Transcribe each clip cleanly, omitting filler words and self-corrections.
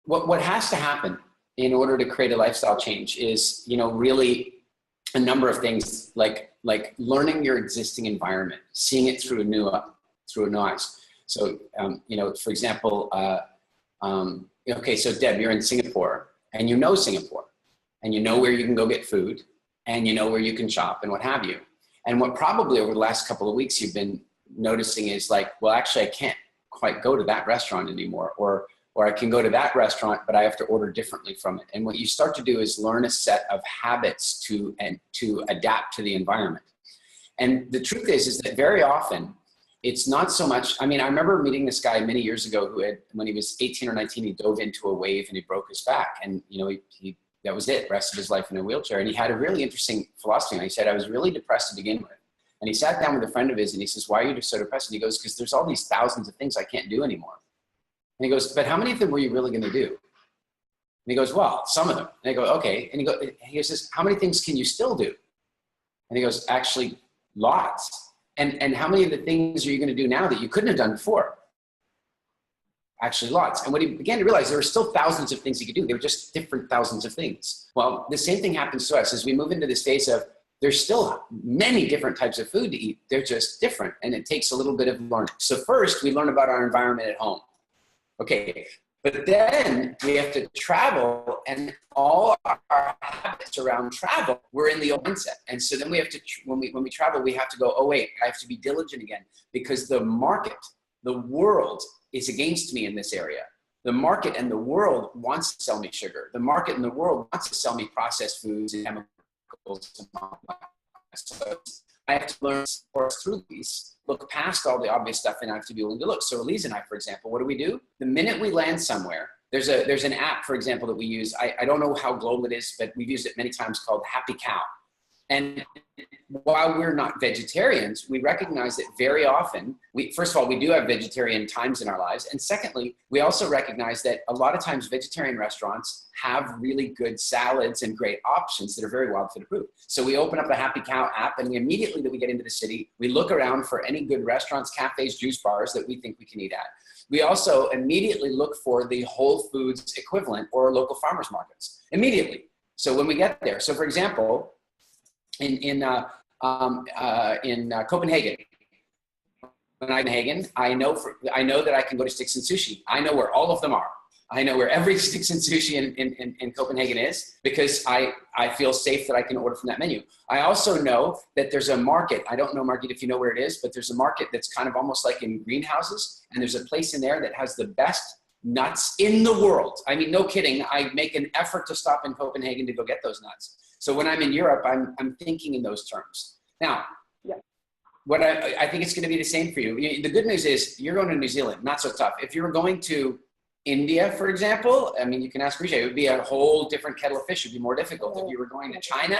what has to happen in order to create a lifestyle change is, really a number of things, like learning your existing environment, seeing it through a new eyes. So, for example, okay, so Deb, you're in Singapore, and you know Singapore, and you know where you can go get food, and you know where you can shop and what have you. And what probably over the last couple of weeks you've been noticing is like, well, actually I can't quite go to that restaurant anymore, or I can go to that restaurant, but I have to order differently from it. And what you start to do is learn a set of habits to adapt to the environment. And the truth is that very often it's not so much, I remember meeting this guy many years ago who had, when he was 18 or 19, he dove into a wave and he broke his back. And, he that was it, rest of his life in a wheelchair. And he had a really interesting philosophy. And he said, I was really depressed to begin with. And he sat down with a friend of his and he says, why are you so depressed? And he goes, because there's all these thousands of things I can't do anymore. And he goes, but how many of them were you really going to do? And he goes, well, some of them. And I go, okay. And he says, how many things can you still do? And he goes, actually, lots. And how many of the things are you going to do now that you couldn't have done before? Actually, lots. And what he began to realize, there were still thousands of things he could do. They were just different thousands of things. Well, the same thing happens to us as we move into this phase of, there's still many different types of food to eat. They're just different. And it takes a little bit of learning. So first, we learn about our environment at home. Okay, but then we have to travel, and all our habits around travel, we're in the old mindset. And so then we have to, when we travel, we have to go, oh wait, I have to be diligent again, because the market, the world is against me in this area. The market and the world wants to sell me sugar. The market and the world wants to sell me processed foods and chemicals and all that. So I have to learn through these, look past all the obvious stuff, and I have to be willing to look. So Elise and I, for example, what do? The minute we land somewhere, there's an app, for example, that we use. I don't know how global it is, but we've used it many times, called Happy Cow. And while we're not vegetarians, we recognize that very often, first of all, we do have vegetarian times in our lives. And secondly, we also recognize that a lot of times vegetarian restaurants have really good salads and great options that are very wild food approved. So we open up a Happy Cow app, and immediately that we get into the city, we look around for any good restaurants, cafes, juice bars that we think we can eat at. We also immediately look for the Whole Foods equivalent or local farmers markets immediately. So when we get there, so for example, in Copenhagen, when I'm in Copenhagen, I know that I can go to Sticks and Sushi. I know where all of them are. I know where every Sticks and Sushi in Copenhagen is, because I feel safe that I can order from that menu. I also know that there's a market. I don't know, Margit, if you know where it is, but there's a market that's kind of almost like in greenhouses. And there's a place in there that has the best nuts in the world. I mean, no kidding. I make an effort to stop in Copenhagen to go get those nuts. So when I'm in Europe, I'm thinking in those terms. Now, what I think it's going to be the same for you. The good news is you're going to New Zealand, not so tough. If you were going to India, for example, I mean, you can ask Risha, it would be a whole different kettle of fish. It would be more difficult. If you were going to China,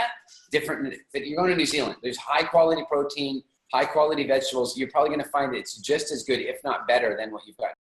different. But you're going to New Zealand. There's high quality protein, high quality vegetables. You're probably going to find it's just as good, if not better, than what you've got